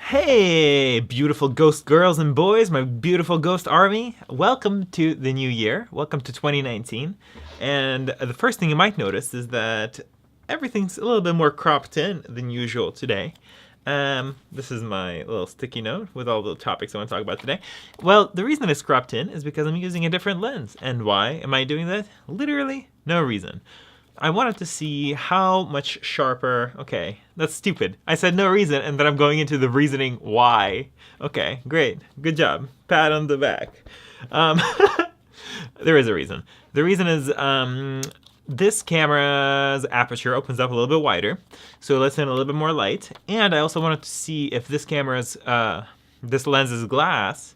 Hey, beautiful ghost girls and boys, my beautiful ghost army. Welcome to the new year. Welcome to 2019. And the first thing you might notice is that everything's a little bit more cropped in than usual today. This is my little sticky note with all the topics I want to talk about today. Well, the reason it's cropped in is because I'm using a different lens. And why am I doing that? Literally no reason. I wanted to see how much sharper. Okay, that's stupid. I said no reason, and then I'm going into the reasoning why. Okay, great. Good job. Pat on the back. Um, there is a reason. The reason is this camera's aperture opens up a little bit wider, so it lets in a little bit more light. And I also wanted to see if this this lens's glass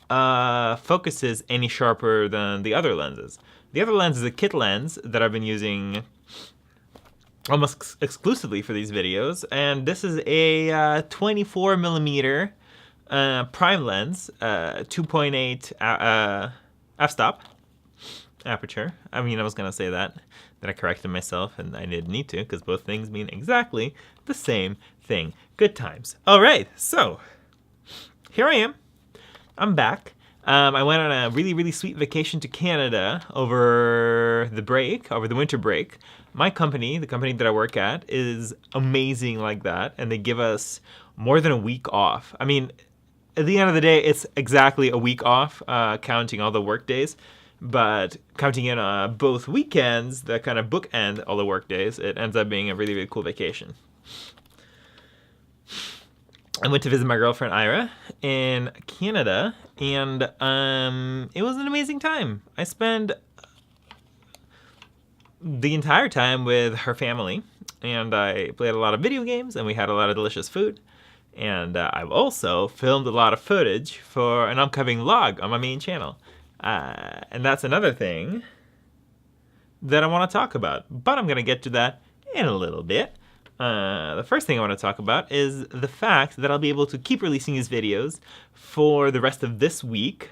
focuses any sharper than the other lenses. The other lens is a kit lens that I've been using almost exclusively for these videos, and this is a 24 millimeter prime lens, 2.8 f-stop aperture. I mean, I was gonna say that, then I corrected myself, and I didn't need to because both things mean exactly the same thing. Good times. All right, so here I am. I'm back. I went on a really, really sweet vacation to Canada over the winter break. My company, the company that I work at, is amazing like that, and they give us more than a week off. I mean, at the end of the day, it's exactly a week off, counting all the work days, but counting in both weekends that kind of bookend all the work days, it ends up being a really, really cool vacation. I went to visit my girlfriend Ira in Canada, and it was an amazing time. I spent the entire time with her family, and I played a lot of video games, and we had a lot of delicious food. And I've also filmed a lot of footage for an upcoming vlog on my main channel. And that's another thing that I want to talk about, but I'm going to get to that in a little bit. The first thing I want to talk about is the fact that I'll be able to keep releasing these videos for the rest of this week,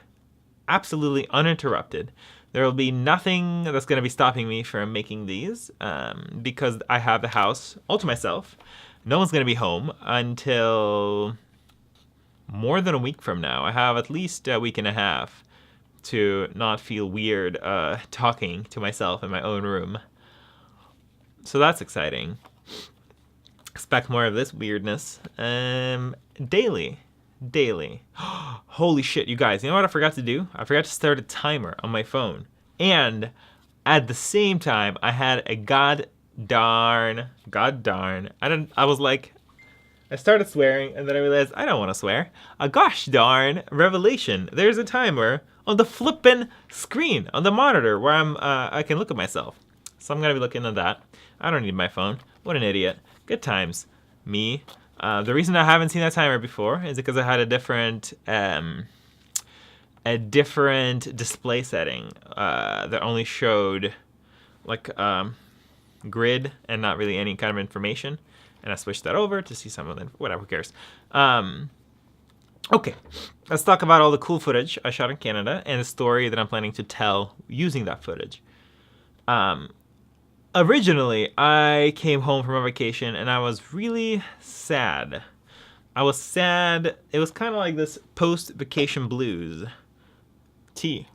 absolutely uninterrupted. There will be nothing that's going to be stopping me from making these because I have the house all to myself. No one's going to be home until more than a week from now. I have at least a week and a half to not feel weird talking to myself in my own room. So that's exciting. Expect more of this weirdness. Daily. Holy shit, you guys. You know what I forgot to do? I forgot to start a timer on my phone. And at the same time, I had a god darn. I started swearing, and then I realized I don't want to swear. A gosh darn revelation. There's a timer on the flippin' screen on the monitor where I can look at myself. So I'm gonna be looking at that. I don't need my phone. What an idiot. Good times. Me. The reason I haven't seen that timer before is because I had a different display setting that only showed like grid and not really any kind of information. And I switched that over to see some of them. Whatever, who cares? Okay, let's talk about all the cool footage I shot in Canada and the story that I'm planning to tell using that footage. Originally, I came home from a vacation and I was really sad. I was sad. It was kind of like this post-vacation blues. Tea.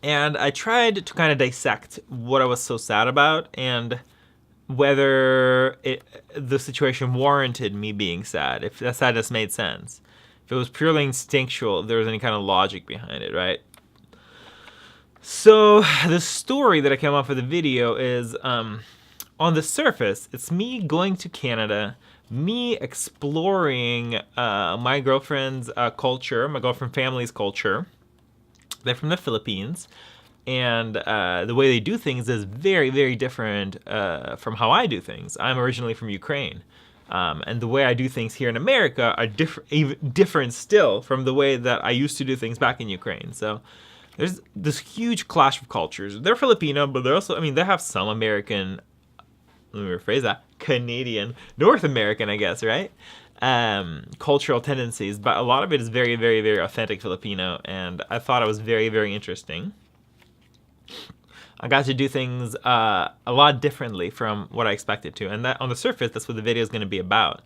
And I tried to kind of dissect what I was so sad about and whether the situation warranted me being sad, if that sadness made sense. If it was purely instinctual, if there was any kind of logic behind it, right? So the story that I came up with the video is, on the surface, it's me going to Canada, me exploring my girlfriend's culture, my girlfriend family's culture. They're from the Philippines, and the way they do things is very, very different from how I do things. I'm originally from Ukraine, and the way I do things here in America are different still from the way that I used to do things back in Ukraine. So there's this huge clash of cultures. They're Filipino, but they're also, they have some American, let me rephrase that, Canadian, North American, I guess, right? Cultural tendencies, but a lot of it is very, very, very authentic Filipino, and I thought it was very, very interesting. I got to do things a lot differently from what I expected to. And that on the surface, that's what the video is going to be about.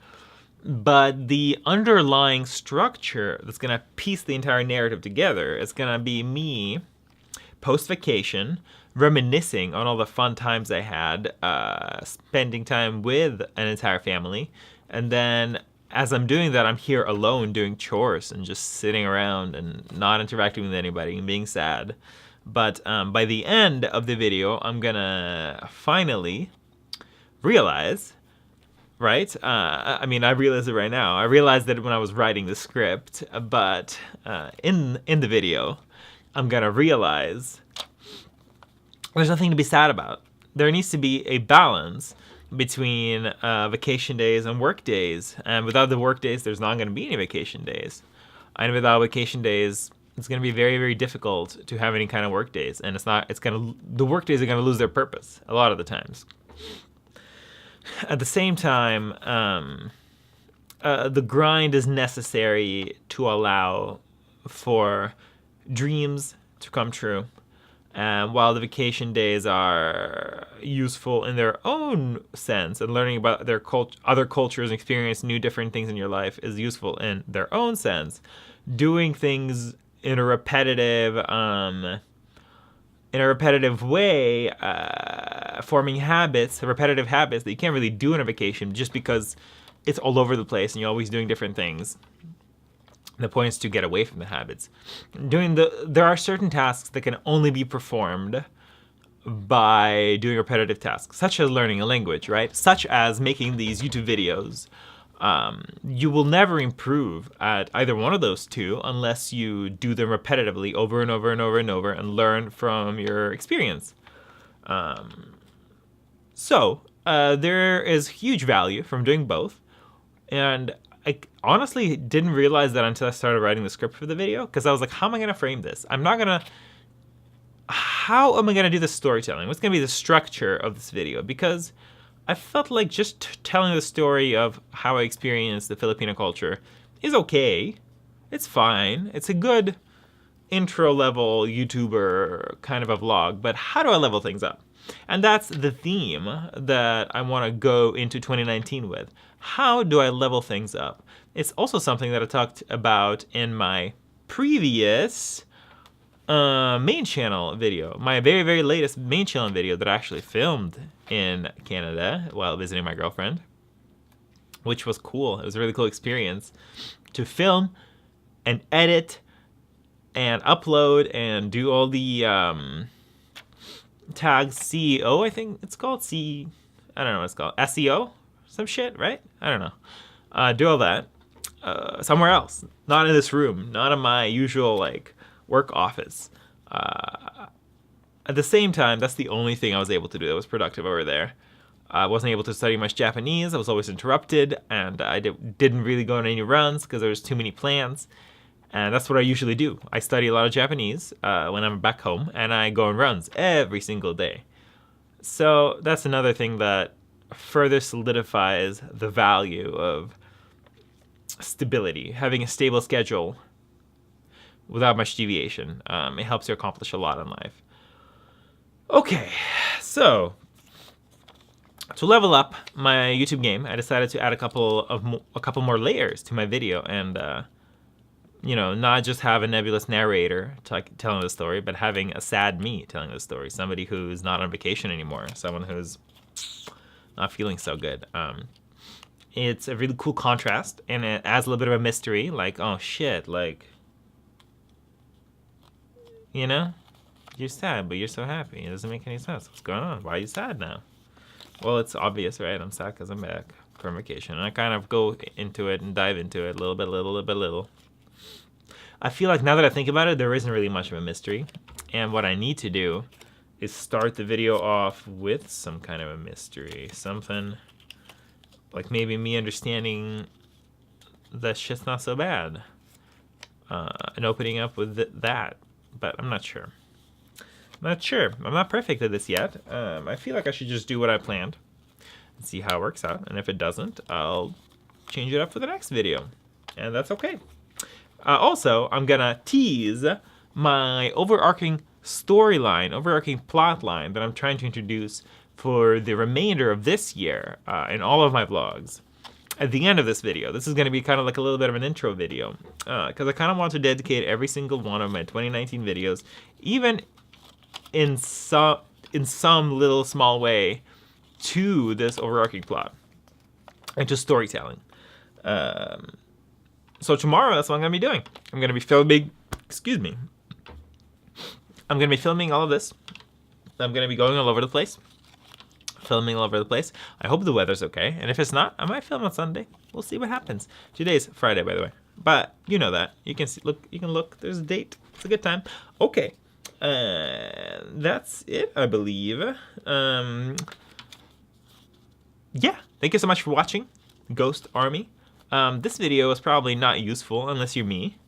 But the underlying structure that's going to piece the entire narrative together is going to be me post-vacation, reminiscing on all the fun times I had, spending time with an entire family. And then as I'm doing that, I'm here alone doing chores and just sitting around and not interacting with anybody and being sad. But by the end of the video, I'm going to finally realize... Right? I mean, I realize it right now. I realized that when I was writing the script, but in the video, I'm gonna realize there's nothing to be sad about. There needs to be a balance between vacation days and work days. And without the work days, there's not gonna be any vacation days. And without vacation days, it's gonna be very, very difficult to have any kind of work days. And the work days are gonna lose their purpose a lot of the times. At the same time, the grind is necessary to allow for dreams to come true. And while the vacation days are useful in their own sense, and learning about their other cultures and experience new different things in your life is useful in their own sense, doing things in a repetitive way, forming repetitive habits that you can't really do on a vacation just because it's all over the place and you're always doing different things. The point is to get away from the habits. There are certain tasks that can only be performed by doing repetitive tasks, such as learning a language, right? Such as making these YouTube videos. You will never improve at either one of those two unless you do them repetitively over and over and over and over and learn from your experience. So there is huge value from doing both. And I honestly didn't realize that until I started writing the script for the video, because I was like, how am I going to frame this? How am I going to do the storytelling? What's going to be the structure of this video? Because I felt like just telling the story of how I experienced the Filipino culture is okay. It's fine. It's a good intro-level YouTuber kind of a vlog. But how do I level things up? And that's the theme that I want to go into 2019 with. How do I level things up? It's also something that I talked about in my previous main channel video, my very, very latest main channel video that I actually filmed in Canada while visiting my girlfriend, which was cool. It was a really cool experience to film and edit and upload and do all the tags. CEO, I think it's called. I don't know what it's called. SEO? Some shit, right? I don't know. Do all that somewhere else. Not in this room. Not in my usual, like, work office. At the same time, that's the only thing I was able to do that was productive over there. I wasn't able to study much Japanese. I was always interrupted, and I didn't really go on any runs because there was too many plans. And that's what I usually do. I study a lot of Japanese when I'm back home, and I go on runs every single day. So that's another thing that further solidifies the value of stability, having a stable schedule without much deviation. It helps you accomplish a lot in life. Okay, so to level up my YouTube game, I decided to add a couple more layers to my video, and not just have a nebulous narrator telling the story, but having a sad me telling the story. Somebody who's not on vacation anymore, someone who's not feeling so good. It's a really cool contrast, and it adds a little bit of a mystery, like, oh shit, like, you're sad, but you're so happy. It doesn't make any sense. What's going on? Why are you sad now? Well, it's obvious, right? I'm sad because I'm back from vacation. And I kind of go into it and dive into it little. I feel like now that I think about it, there isn't really much of a mystery. And what I need to do is start the video off with some kind of a mystery. Something like maybe me understanding that shit's not so bad. And opening up with that. But I'm not sure. I'm not perfect at this yet. I feel like I should just do what I planned and see how it works out. And if it doesn't, I'll change it up for the next video. And that's okay. Also, I'm gonna tease my overarching storyline, overarching plot line that I'm trying to introduce for the remainder of this year in all of my vlogs. At the end of this video, this is going to be kind of like a little bit of an intro video, because I kind of want to dedicate every single one of my 2019 videos, even in some little small way, to this overarching plot and to storytelling. So tomorrow, that's what I'm going to be doing. I'm going to be filming, I'm going to be filming all of this. I'm going to be going all over the place. Filming all over the place. I hope the weather's okay, and if it's not, I might film on Sunday. We'll see what happens. Today's Friday, by the way, but you know that. You can see, look. You can look. There's a date. It's a good time. Okay, that's it, I believe. Yeah. Thank you so much for watching, Ghost Army. This video is probably not useful unless you're me,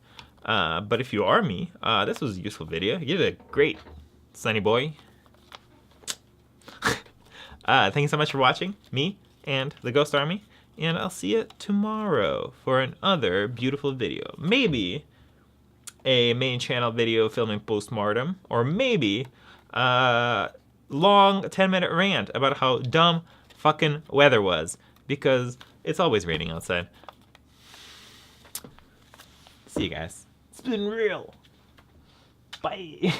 but if you are me, this was a useful video. You did a great, Sunny boy. Thank you so much for watching, me and the Ghost Army, and I'll see you tomorrow for another beautiful video. Maybe a main channel video filming postmortem, or maybe a long 10-minute rant about how dumb fucking weather was, because it's always raining outside. See you guys. It's been real. Bye.